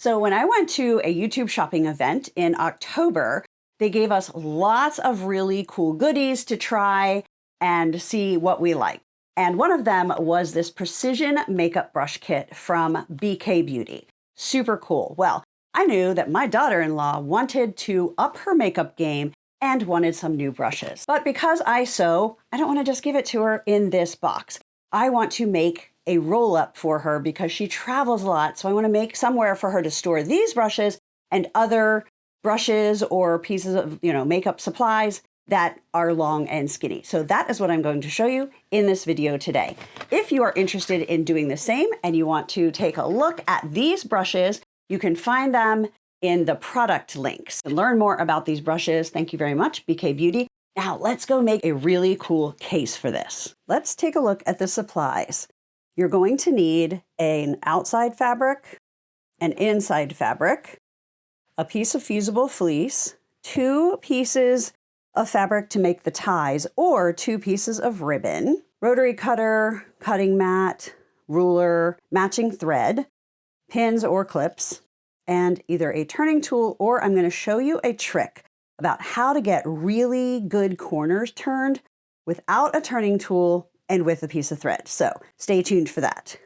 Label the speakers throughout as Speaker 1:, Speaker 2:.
Speaker 1: So when I went to a YouTube shopping event in October, they gave us lots of really cool goodies to try and see what we like. And one of them was this precision makeup brush kit from BK Beauty. Super cool. Well, I knew that my daughter-in-law wanted to up her makeup game and wanted some new brushes. But because I sew, I don't want to just give it to her in this box. I want to make a roll-up for her because she travels a lot. So I want to make somewhere for her to store these brushes and other brushes or pieces of, makeup supplies that are long and skinny. So that is what I'm going to show you in this video today. If you are interested in doing the same and you want to take a look at these brushes, you can find them in the product links. To learn more about these brushes, thank you very much, BK Beauty. Now let's go make a really cool case for this. Let's take a look at the supplies. You're going to need an outside fabric, an inside fabric, a piece of fusible fleece, 2 pieces of fabric to make the ties, or 2 pieces of ribbon, rotary cutter, cutting mat, ruler, matching thread, pins or clips, and either a turning tool, or I'm going to show you a trick about how to get really good corners turned without a turning tool and with a piece of thread. So stay tuned for that.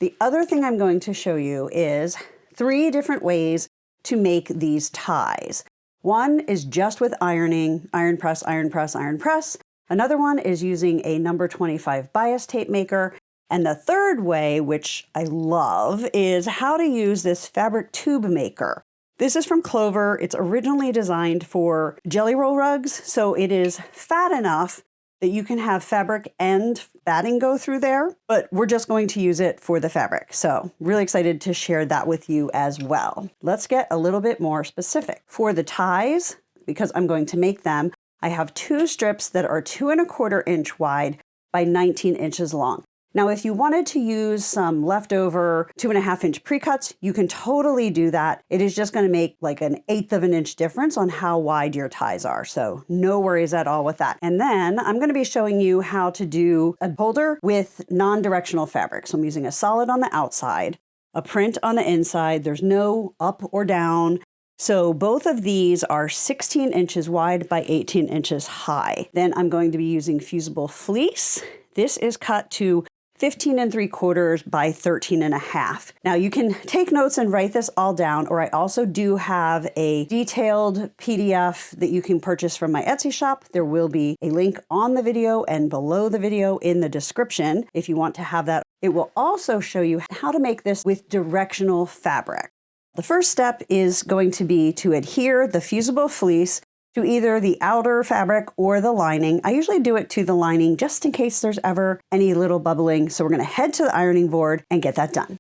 Speaker 1: The other thing I'm going to show you is 3 different ways to make these ties. One is just with ironing, iron press, iron press, iron press. Another one is using a number 25 bias tape maker. And the third way, which I love, is how to use this fabric tube maker. This is from Clover. It's originally designed for jelly roll rugs, so it is fat enough that you can have fabric and batting go through there, but we're just going to use it for the fabric. So really excited to share that with you as well. Let's get a little bit more specific. For the ties, because I'm going to make them, I have 2 strips that are 2 1/4 inch wide by 19 inches long. Now, if you wanted to use some leftover 2 1/2 inch pre-cuts, you can totally do that. It is just going to make like an 1/8 of an inch difference on how wide your ties are. So no worries at all with that. And then I'm going to be showing you how to do a holder with non-directional fabric. So I'm using a solid on the outside, a print on the inside. There's no up or down. So both of these are 16 inches wide by 18 inches high. Then I'm going to be using Fusible Fleece. This is cut to 15 3/4 by 13 1/2. Now you can take notes and write this all down, or I also do have a detailed PDF that you can purchase from my Etsy shop. There will be a link on the video and below the video in the description if you want to have that. It will also show you how to make this with directional fabric. The first step is going to be to adhere the fusible fleece to either the outer fabric or the lining. I usually do it to the lining just in case there's ever any little bubbling. So we're going to head to the ironing board and get that done.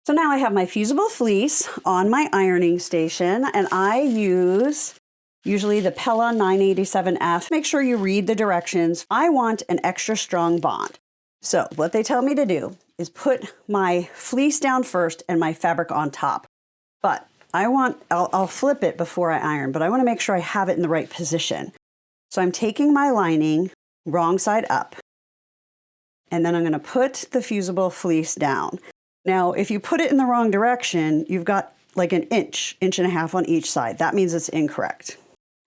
Speaker 1: So now I have my fusible fleece on my ironing station, and I use usually the Pella 987F. Make sure you read the directions. I want an extra strong bond. So what they tell me to do is put my fleece down first and my fabric on top. But I'll flip it before I iron, but I want to make sure I have it in the right position. So I'm taking my lining wrong side up, and then I'm going to put the fusible fleece down. Now, if you put it in the wrong direction, you've got like an inch, 1 1/2 on each side. That means it's incorrect.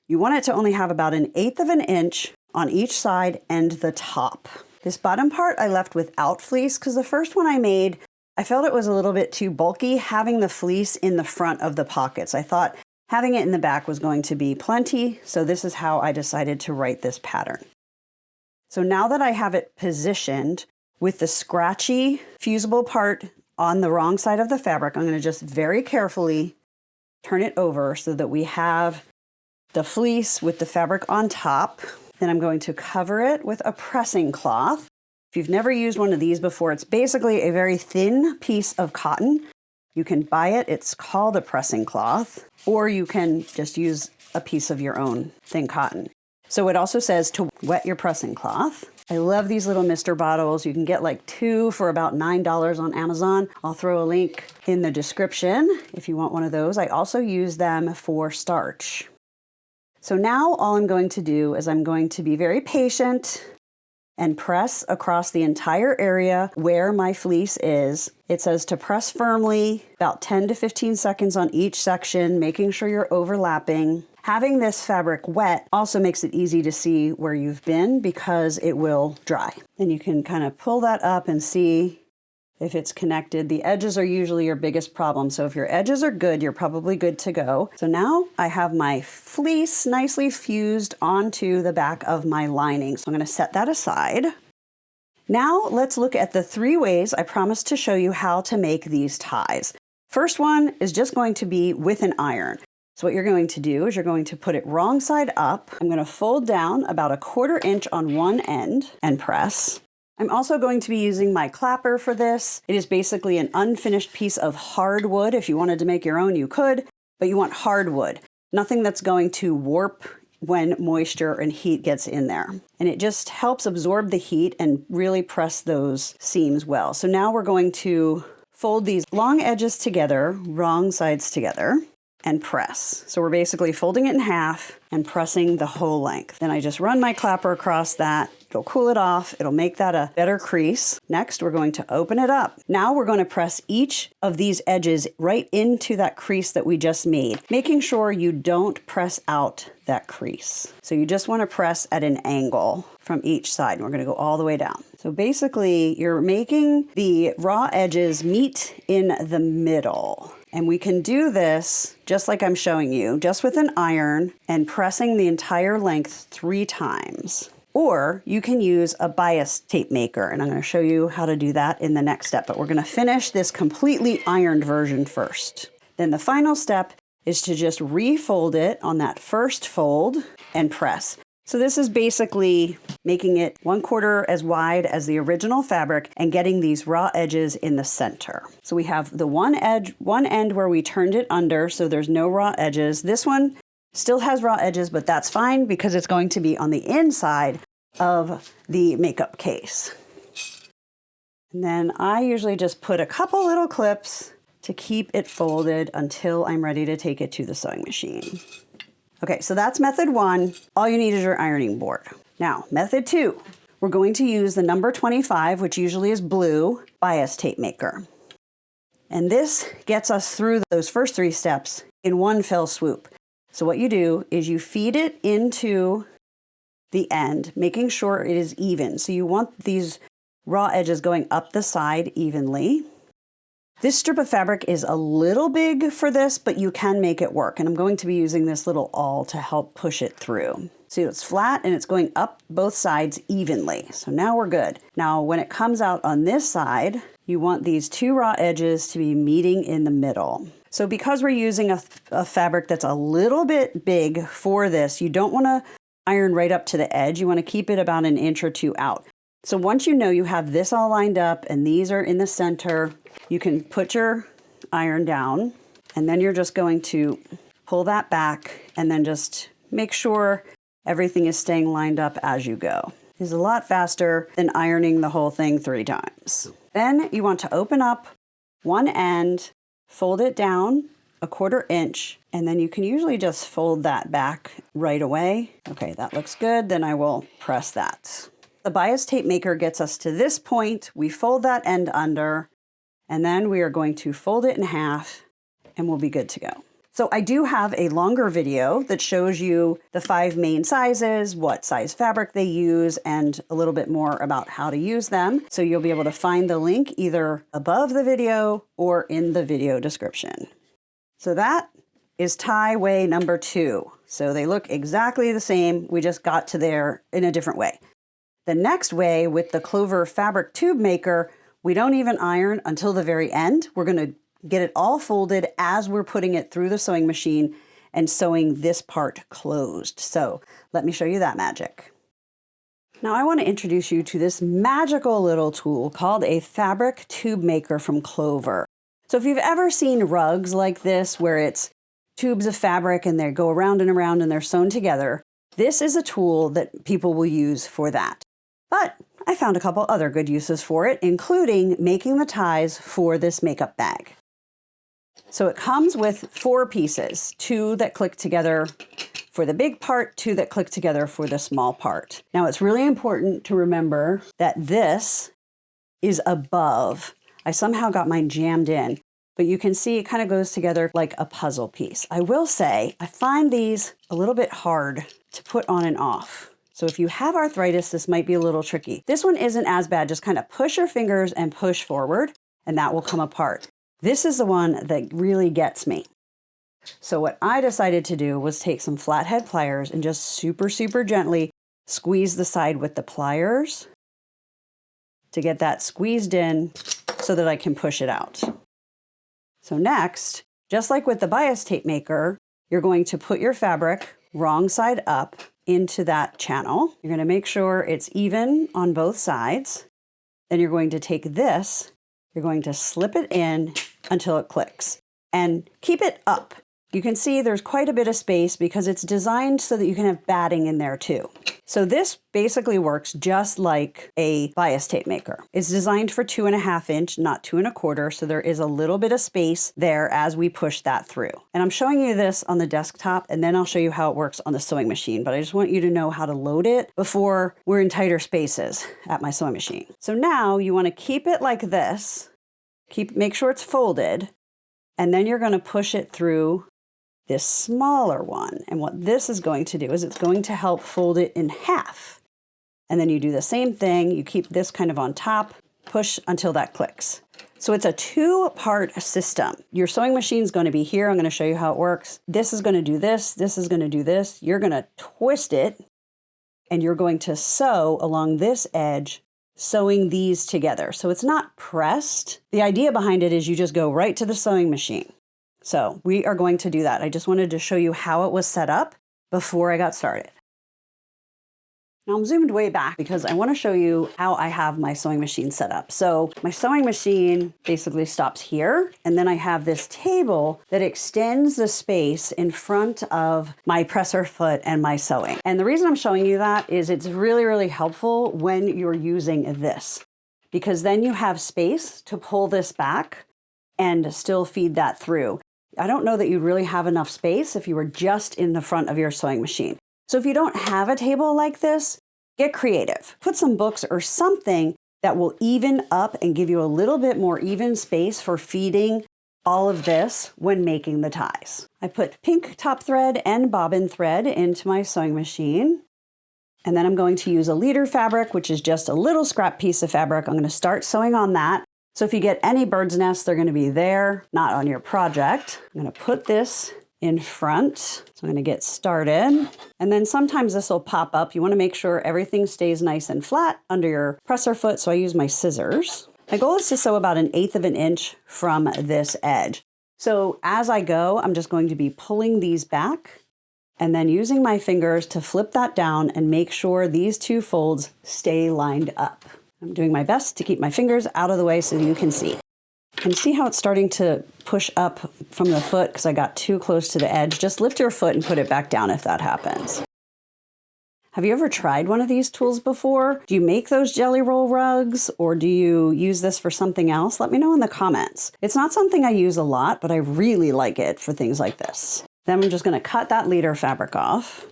Speaker 1: You want it to only have about 1/8 of an inch on each side and the top. This bottom part I left without fleece because the first one I made, I felt it was a little bit too bulky having the fleece in the front of the pockets. I thought having it in the back was going to be plenty, so this is how I decided to write this pattern. So now that I have it positioned with the scratchy fusible part on the wrong side of the fabric, I'm going to just very carefully turn it over so that we have the fleece with the fabric on top. Then I'm going to cover it with a pressing cloth. If you've never used one of these before, it's basically a very thin piece of cotton. You can buy it. It's called a pressing cloth, or you can just use a piece of your own thin cotton. So it also says to wet your pressing cloth. I love these little mister bottles. You can get like 2 for about $9 on Amazon. I'll throw a link in the description if you want one of those. I also use them for starch. So now all I'm going to do is I'm going to be very patient and press across the entire area where my fleece is. It says to press firmly, about 10 to 15 seconds on each section, making sure you're overlapping. Having this fabric wet also makes it easy to see where you've been because it will dry. Then you can kind of pull that up and see if it's connected. The edges are usually your biggest problem. So if your edges are good, you're probably good to go. So now I have my fleece nicely fused onto the back of my lining. So I'm going to set that aside. Now let's look at the 3 ways I promised to show you how to make these ties. First one is just going to be with an iron. So what you're going to do is you're going to put it wrong side up. I'm going to fold down about 1/4 inch on one end and press. I'm also going to be using my clapper for this. It is basically an unfinished piece of hardwood. If you wanted to make your own, you could, but you want hardwood. Nothing that's going to warp when moisture and heat gets in there. And it just helps absorb the heat and really press those seams well. So now we're going to fold these long edges together, wrong sides together, and press. So we're basically folding it in half and pressing the whole length. Then I just run my clapper across that. It'll cool it off. It'll make that a better crease. Next, we're going to open it up. Now we're going to press each of these edges right into that crease that we just made, making sure you don't press out that crease. So you just want to press at an angle from each side. And we're going to go all the way down. So basically, you're making the raw edges meet in the middle. And we can do this just like I'm showing you, just with an iron and pressing the entire length 3 times. Or you can use a Baste tape maker, and I'm going to show you how to do that in the next step, but we're going to finish this completely ironed version first. Then the final step is to just refold it on that first fold and press. So this is basically making it 1/4 as wide as the original fabric and getting these raw edges in the center. So we have the one end where we turned it under, so there's no raw edges. This one still has raw edges, but that's fine because it's going to be on the inside of the makeup case. And then I usually just put a couple little clips to keep it folded until I'm ready to take it to the sewing machine. Okay, so that's method 1. All you need is your ironing board. Now, method 2, we're going to use the number 25, which usually is blue, Baste tape maker. And this gets us through those first 3 steps in one fell swoop. So what you do is you feed it into the end, making sure it is even. So you want these raw edges going up the side evenly. This strip of fabric is a little big for this, but you can make it work. And I'm going to be using this little awl to help push it through. See, it's flat and it's going up both sides evenly. So now we're good. Now, when it comes out on this side, you want these 2 raw edges to be meeting in the middle. So because we're using a fabric that's a little bit big for this, you don't want to iron right up to the edge. You want to keep it about 1 inch or 2 out. So once you know you have this all lined up and these are in the center, you can put your iron down and then you're just going to pull that back and then just make sure everything is staying lined up as you go. It's a lot faster than ironing the whole thing 3 times. Then you want to open up one end, fold it down 1/4 inch, and then you can usually just fold that back right away. Okay, that looks good. Then I will press that. The Baste tape maker gets us to this point. We fold that end under, and then we are going to fold it in half, and we'll be good to go. So I do have a longer video that shows you the 5 main sizes, what size fabric they use, and a little bit more about how to use them. So you'll be able to find the link either above the video or in the video description. So that is tie way number 2. So they look exactly the same. We just got to there in a different way. The next way with the Clover Fabric Tube Maker, we don't even iron until the very end. We're going to get it all folded as we're putting it through the sewing machine and sewing this part closed. So let me show you that magic. Now I want to introduce you to this magical little tool called a fabric tube maker from Clover. So if you've ever seen rugs like this where it's tubes of fabric and they go around and around and they're sewn together, this is a tool that people will use for that. But I found a couple other good uses for it, including making the ties for this makeup bag. So it comes with 4 pieces, 2 that click together for the big part, 2 that click together for the small part. Now it's really important to remember that this is above. I somehow got mine jammed in, but you can see it kind of goes together like a puzzle piece. I will say, I find these a little bit hard to put on and off. So if you have arthritis, this might be a little tricky. This one isn't as bad. Just kind of push your fingers and push forward, and that will come apart. This is the one that really gets me. So what I decided to do was take some flathead pliers and just super, super gently squeeze the side with the pliers to get that squeezed in so that I can push it out. So next, just like with the bias tape maker, you're going to put your fabric wrong side up into that channel. You're going to make sure it's even on both sides. Then you're going to take this, you're going to slip it in until it clicks and keep it up. You can see there's quite a bit of space because it's designed so that you can have batting in there too. So this basically works just like a bias tape maker. It's designed for 2.5 inch, not 2 1/4. So there is a little bit of space there as we push that through. And I'm showing you this on the desktop, and then I'll show you how it works on the sewing machine. But I just want you to know how to load it before we're in tighter spaces at my sewing machine. So now you want to keep it like this, make sure it's folded, and then you're going to push it through this smaller one. And what this is going to do is it's going to help fold it in half. And then you do the same thing. You keep this kind of on top, push until that clicks. So it's a 2-part system. Your sewing machine is going to be here. I'm going to show you how it works. This is going to do this. This is going to do this. You're going to twist it, and you're going to sew along this edge, sewing these together. So it's not pressed. The idea behind it is you just go right to the sewing machine. So we are going to do that. I just wanted to show you how it was set up before I got started. Now I'm zoomed way back because I want to show you how I have my sewing machine set up. So my sewing machine basically stops here, and then I have this table that extends the space in front of my presser foot and my sewing. And the reason I'm showing you that is it's really, really helpful when you're using this, because then you have space to pull this back and still feed that through. I don't know that you'd really have enough space if you were just in the front of your sewing machine. So if you don't have a table like this, get creative. Put some books or something that will even up and give you a little bit more even space for feeding all of this when making the ties. I put pink top thread and bobbin thread into my sewing machine. And then I'm going to use a leader fabric, which is just a little scrap piece of fabric. I'm going to start sewing on that. So if you get any bird's nests, they're going to be there, not on your project. I'm going to put this in front. So I'm going to get started. And then sometimes this will pop up. You want to make sure everything stays nice and flat under your presser foot. So I use my scissors. My goal is to sew about 1/8 of an inch from this edge. So as I go, I'm just going to be pulling these back and then using my fingers to flip that down and make sure these 2 folds stay lined up. I'm doing my best to keep my fingers out of the way so you can see. And see how it's starting to push up from the foot because I got too close to the edge. Just lift your foot and put it back down if that happens. Have you ever tried one of these tools before? Do you make those jelly roll rugs, or do you use this for something else? Let me know in the comments. It's not something I use a lot, but I really like it for things like this. Then I'm just going to cut that leader fabric off.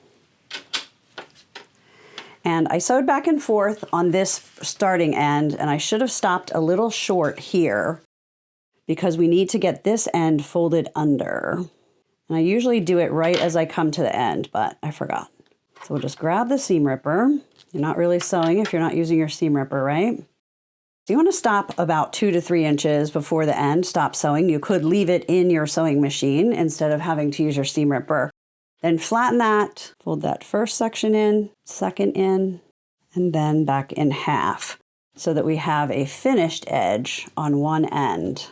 Speaker 1: And I sewed back and forth on this starting end, and I should have stopped a little short here because we need to get this end folded under. And I usually do it right as I come to the end, but I forgot. So we'll just grab the seam ripper. You're not really sewing if you're not using your seam ripper, right? So you want to stop about 2 to 3 inches before the end. Stop sewing. You could leave it in your sewing machine instead of having to use your seam ripper. Then flatten that, fold that first section in, second in, and then back in half so that we have a finished edge on one end.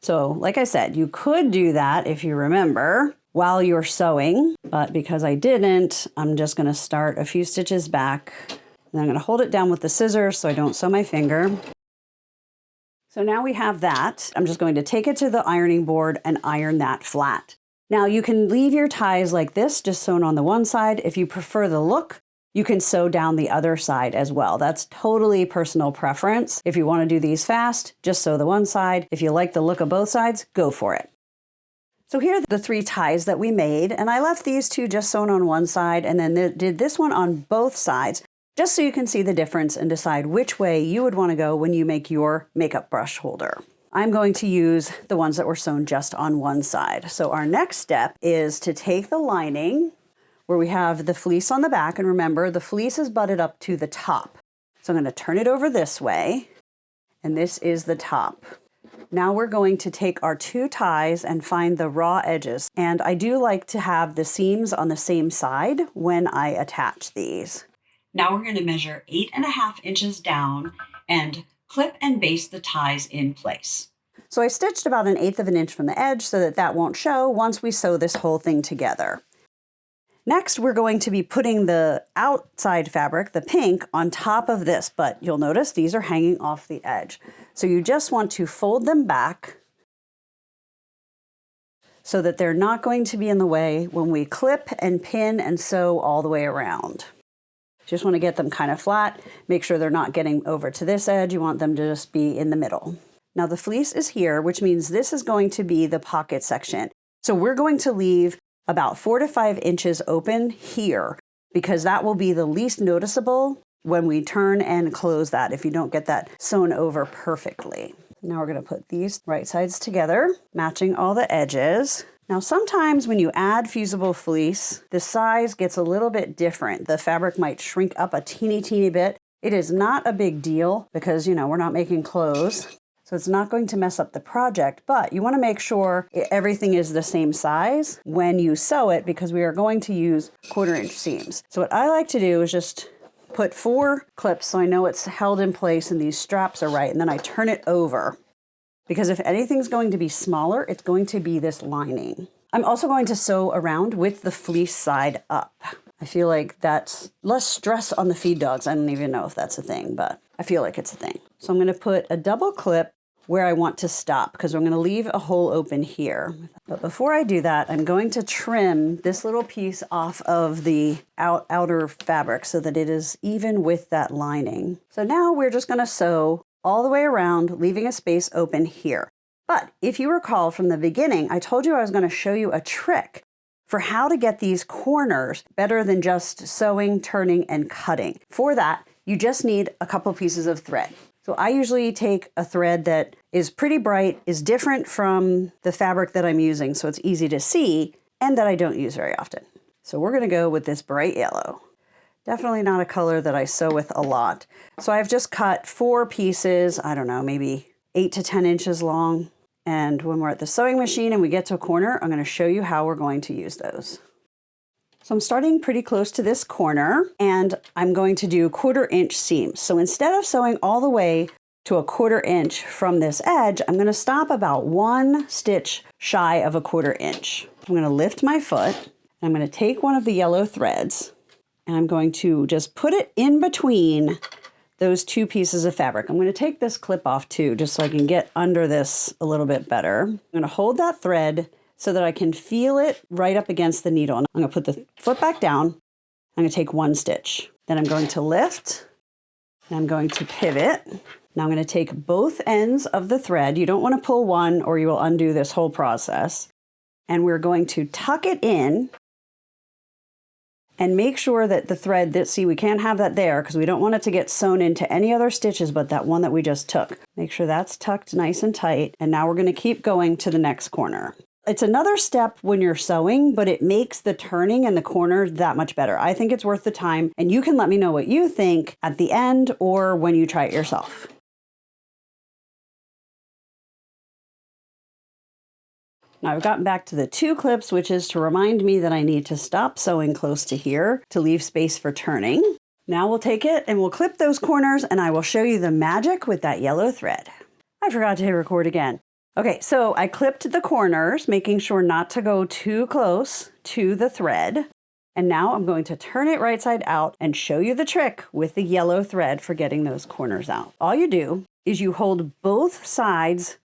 Speaker 1: So like I said, you could do that if you remember while you're sewing, but because I didn't, I'm just going to start a few stitches back. And I'm going to hold it down with the scissors so I don't sew my finger. So now we have that. I'm just going to take it to the ironing board and iron that flat. Now you can leave your ties like this, just sewn on the one side. If you prefer the look, you can sew down the other side as well. That's totally personal preference. If you want to do these fast, just sew the one side. If you like the look of both sides, go for it. So here are the 3 ties that we made, and I left these 2 just sewn on one side and then did this one on both sides, just so you can see the difference and decide which way you would want to go when you make your makeup brush holder. I'm going to use the ones that were sewn just on one side. So our next step is to take the lining where we have the fleece on the back, and remember the fleece is butted up to the top. So I'm going to turn it over this way, and this is the top. Now we're going to take our 2 ties and find the raw edges. And I do like to have the seams on the same side when I attach these. Now we're going to measure 8.5 inches down and clip and baste the ties in place. So I stitched about 1/8 of an inch from the edge so that that won't show once we sew this whole thing together. Next, we're going to be putting the outside fabric, the pink, on top of this, but you'll notice these are hanging off the edge. So you just want to fold them back so that they're not going to be in the way when we clip and pin and sew all the way around. Just want to get them kind of flat, make sure they're not getting over to this edge. You want them to just be in the middle. Now the fleece is here, which means this is going to be the pocket section. So we're going to leave about 4 to 5 inches open here, because that will be the least noticeable when we turn and close that if you don't get that sewn over perfectly. Now we're going to put these right sides together, matching all the edges. Now sometimes when you add fusible fleece, the size gets a little bit different. The fabric might shrink up a teeny bit. It is not a big deal because, you know, we're not making clothes. So it's not going to mess up the project, but you want to make sure everything is the same size when you sew it, because we are going to use 1/4 inch seams. So what I like to do is just put 4 clips so I know it's held in place and these straps are right, and then I turn it over. Because if anything's going to be smaller, it's going to be this lining. I'm also going to sew around with the fleece side up. I feel like that's less stress on the feed dogs. I don't even know if that's a thing, but I feel like it's a thing. So I'm going to put a double clip where I want to stop, because I'm going to leave a hole open here. But before I do that, I'm going to trim this little piece off of the outer fabric so that it is even with that lining. So now we're just going to sew all the way around, leaving a space open here. But if you recall from the beginning, I told you I was going to show you a trick for how to get these corners better than just sewing, turning, and cutting. For that, you just need a couple pieces of thread. So I usually take a thread that is pretty bright, is different from the fabric that I'm using, so it's easy to see, and that I don't use very often. So we're going to go with this bright yellow. Definitely not a color that I sew with a lot. So I've just cut 4 pieces, I don't know, maybe 8 to 10 inches long. And when we're at the sewing machine and we get to a corner, I'm going to show you how we're going to use those. So I'm starting pretty close to this corner, and I'm going to do 1/4 inch seams. So instead of sewing all the way to a 1/4 inch from this edge, I'm going to stop about 1 stitch shy of a 1/4 inch. I'm going to lift my foot, and I'm going to take one of the yellow threads, and I'm going to just put it in between those 2 pieces of fabric. I'm going to take this clip off too, just so I can get under this a little bit better. I'm going to hold that thread so that I can feel it right up against the needle. And I'm going to put the foot back down. I'm going to take 1 stitch. Then I'm going to lift, and I'm going to pivot. Now I'm going to take both ends of the thread. You don't want to pull one or you will undo this whole process. And we're going to tuck it in and make sure that the thread, see, we can't have that there because we don't want it to get sewn into any other stitches but that one that we just took. Make sure that's tucked nice and tight. And now we're going to keep going to the next corner. It's another step when you're sewing, but it makes the turning and the corners that much better. I think it's worth the time, and you can let me know what you think at the end or when you try it yourself. Now I've gotten back to the 2 clips, which is to remind me that I need to stop sewing close to here to leave space for turning. Now we'll take it and we'll clip those corners, and I will show you the magic with that yellow thread. I forgot to hit record again. Okay, so I clipped the corners, making sure not to go too close to the thread. And now I'm going to turn it right side out and show you the trick with the yellow thread for getting those corners out. All you do is you hold both sides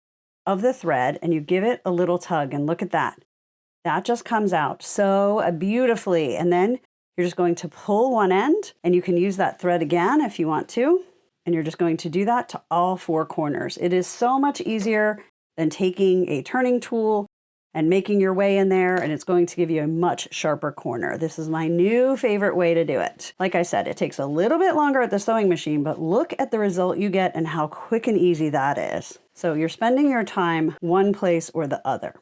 Speaker 1: of the thread and you give it a little tug, and look at that. That just comes out so beautifully. And then you're just going to pull one end, and you can use that thread again if you want to. And you're just going to do that to all 4 corners. It is so much easier than taking a turning tool and making your way in there, and it's going to give you a much sharper corner. This is my new favorite way to do it. Like I said, it takes a little bit longer at the sewing machine, but look at the result you get and how quick and easy that is. So you're spending your time one place or the other.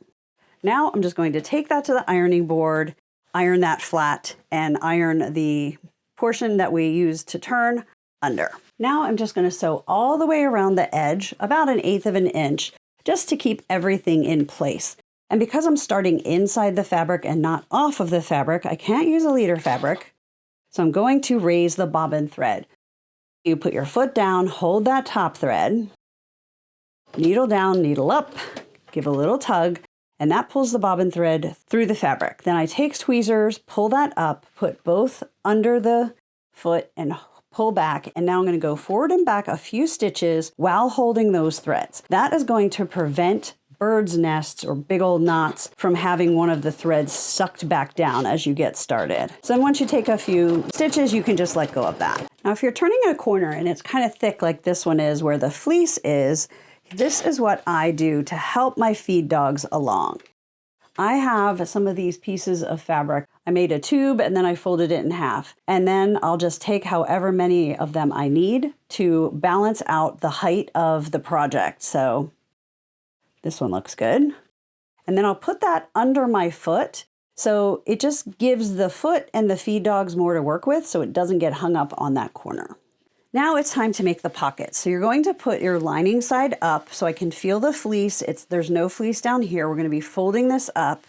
Speaker 1: Now I'm just going to take that to the ironing board, iron that flat, and iron the portion that we use to turn under. Now I'm just going to sew all the way around the edge, about 1/8 of an inch, just to keep everything in place. And because I'm starting inside the fabric and not off of the fabric, I can't use a leader fabric. So I'm going to raise the bobbin thread. You put your foot down, hold that top thread, needle down, needle up, give a little tug, and that pulls the bobbin thread through the fabric. Then I take tweezers, pull that up, put both under the foot and pull back, and now I'm going to go forward and back a few stitches while holding those threads. That is going to prevent bird's nests or big old knots from having one of the threads sucked back down as you get started. So then once you take a few stitches, you can just let go of that. Now if you're turning a corner and it's kind of thick like this one is where the fleece is, this is what I do to help my feed dogs along. I have some of these pieces of fabric. I made a tube and then I folded it in half. And then I'll just take however many of them I need to balance out the height of the project. So this one looks good. And then I'll put that under my foot. So it just gives the foot and the feed dogs more to work with so it doesn't get hung up on that corner. Now it's time to make the pocket. So you're going to put your lining side up so I can feel the fleece. There's no fleece down here. We're going to be folding this up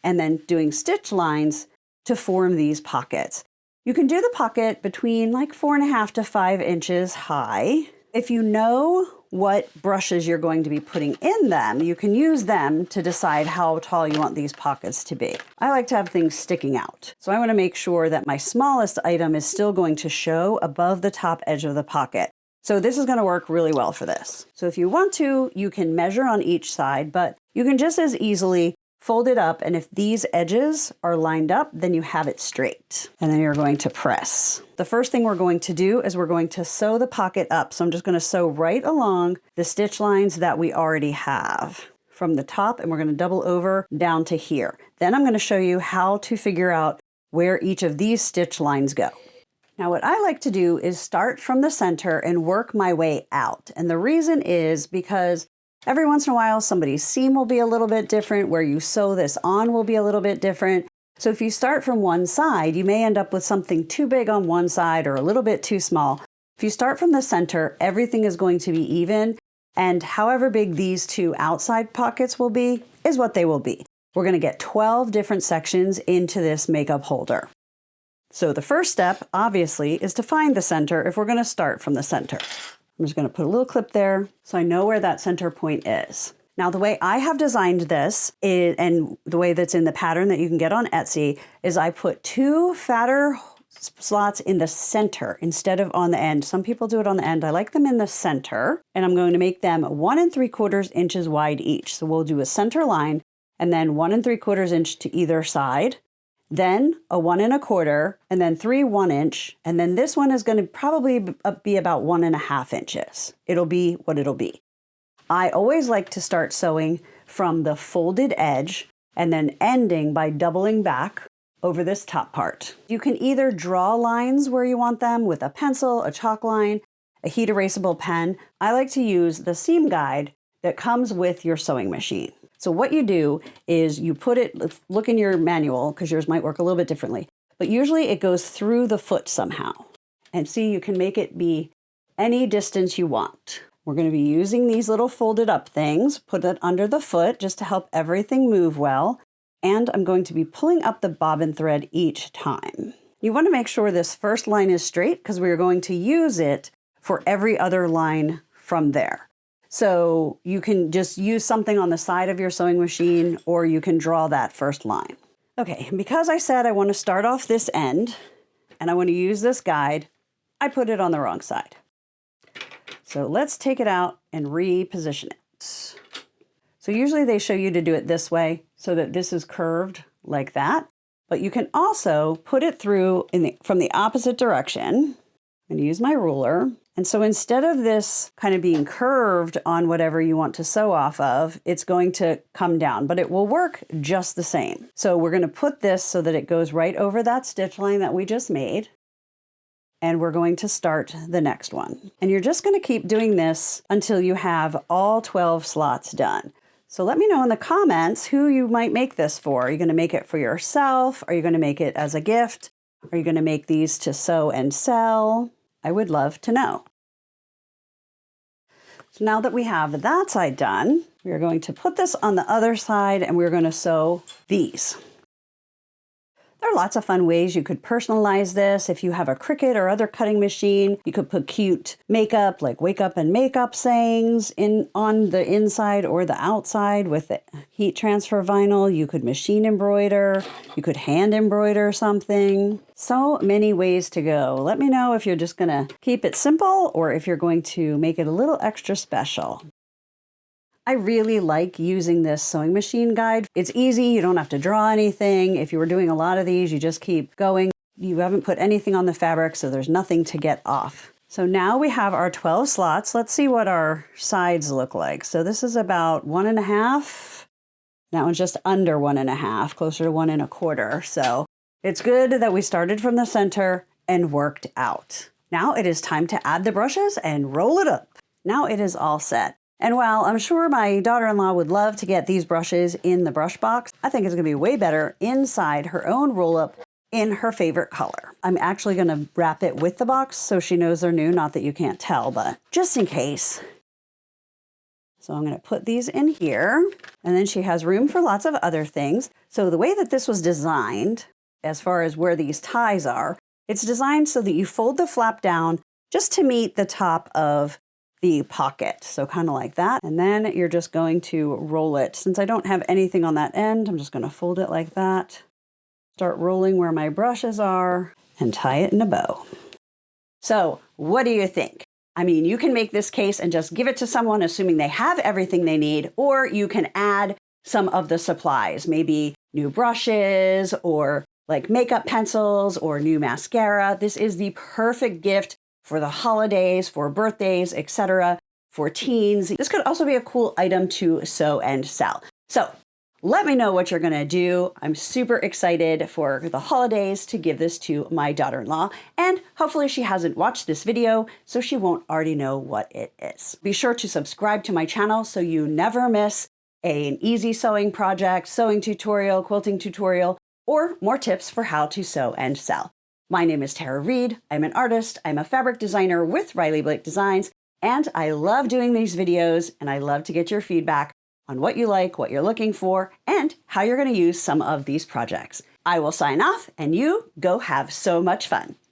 Speaker 1: and then doing stitch lines to form these pockets. You can do the pocket between like 4.5 to 5 inches high. If you know what brushes you're going to be putting in them, you can use them to decide how tall you want these pockets to be. I like to have things sticking out. So I want to make sure that my smallest item is still going to show above the top edge of the pocket. So this is going to work really well for this. So if you want to, you can measure on each side, but you can just as easily fold it up, and if these edges are lined up, then you have it straight. And then you're going to press. The first thing we're going to do is we're going to sew the pocket up. So I'm just going to sew right along the stitch lines that we already have from the top, and we're going to double over down to here. Then I'm going to show you how to figure out where each of these stitch lines go. Now what I like to do is start from the center and work my way out. And the reason is because every once in a while, somebody's seam will be a little bit different. Where you sew this on will be a little bit different. So if you start from one side, you may end up with something too big on one side or a little bit too small. If you start from the center, everything is going to be even. And however big these two outside pockets will be is what they will be. We're going to get 12 different sections into this makeup holder. So the first step, obviously, is to find the center if we're going to start from the center. I'm just going to put a little clip there so I know where that center point is. Now, the way I have designed this and the way that's in the pattern that you can get on Etsy is I put 2 fatter slots in the center instead of on the end. Some people do it on the end. I like them in the center, and I'm going to make them 1 3/4 inches wide each. So we'll do a center line and then 1 3/4 inch to either side. Then a 1 1/4, and then 3 1-inch, and then this one is going to probably be about 1.5 inches. It'll be what it'll be. I always like to start sewing from the folded edge and then ending by doubling back over this top part. You can either draw lines where you want them with a pencil, a chalk line, a heat erasable pen. I like to use the seam guide that comes with your sewing machine. So what you do is you put it, look in your manual, because yours might work a little bit differently, but usually it goes through the foot somehow. And see, you can make it be any distance you want. We're going to be using these little folded up things, put it under the foot just to help everything move well. And I'm going to be pulling up the bobbin thread each time. You want to make sure this first line is straight because we are going to use it for every other line from there. So you can just use something on the side of your sewing machine, or you can draw that first line. Okay, and because I said I want to start off this end and I want to use this guide, I put it on the wrong side. So let's take it out and reposition it. So usually they show you to do it this way so that this is curved like that, but you can also put it through from the opposite direction. I'm going to use my ruler And so instead of this kind of being curved on whatever you want to sew off of, it's going to come down, but it will work just the same. So we're going to put this so that it goes right over that stitch line that we just made. And we're going to start the next one. And you're just going to keep doing this until you have all 12 slots done. So let me know in the comments who you might make this for. Are you going to make it for yourself? Are you going to make it as a gift? Are you going to make these to sew and sell? I would love to know. So now that we have that side done, we are going to put this on the other side and we're going to sew these. There are lots of fun ways you could personalize this. If you have a Cricut or other cutting machine, you could put cute makeup, like wake up and makeup sayings on the inside or the outside with the heat transfer vinyl. You could machine embroider. You could hand embroider something. So many ways to go. Let me know if you're just going to keep it simple or if you're going to make it a little extra special. I really like using this sewing machine guide. It's easy, you don't have to draw anything. If you were doing a lot of these, you just keep going. You haven't put anything on the fabric, so there's nothing to get off. So now we have our 12 slots. Let's see what our sides look like. So this is about 1.5. That one's just under 1.5, closer to 1.25. So it's good that we started from the center and worked out. Now it is time to add the brushes and roll it up. Now it is all set. And while I'm sure my daughter-in-law would love to get these brushes in the brush box, I think it's gonna be way better inside her own roll-up in her favorite color. I'm actually gonna wrap it with the box so she knows they're new, not that you can't tell, but just in case. So I'm gonna put these in here, and then she has room for lots of other things. So the way that this was designed, as far as where these ties are, it's designed so that you fold the flap down just to meet the top of the pocket. So kind of like that. And then you're just going to roll it. Since I don't have anything on that end, I'm just going to fold it like that. Start rolling where my brushes are and tie it in a bow. So what do you think? I mean, you can make this case and just give it to someone assuming they have everything they need, or you can add some of the supplies, maybe new brushes or like makeup pencils or new mascara. This is the perfect gift for the holidays, for birthdays, etc., for teens. This could also be a cool item to sew and sell. So let me know what you're gonna do. I'm super excited for the holidays to give this to my daughter-in-law, and hopefully she hasn't watched this video, so she won't already know what it is. Be sure to subscribe to my channel so you never miss an easy sewing project, sewing tutorial, quilting tutorial, or more tips for how to sew and sell. My name is Tara Reed. I'm an artist. I'm a fabric designer with Riley Blake Designs, and I love doing these videos, and I love to get your feedback on what you like, what you're looking for, and how you're going to use some of these projects. I will sign off, and you go have so much fun.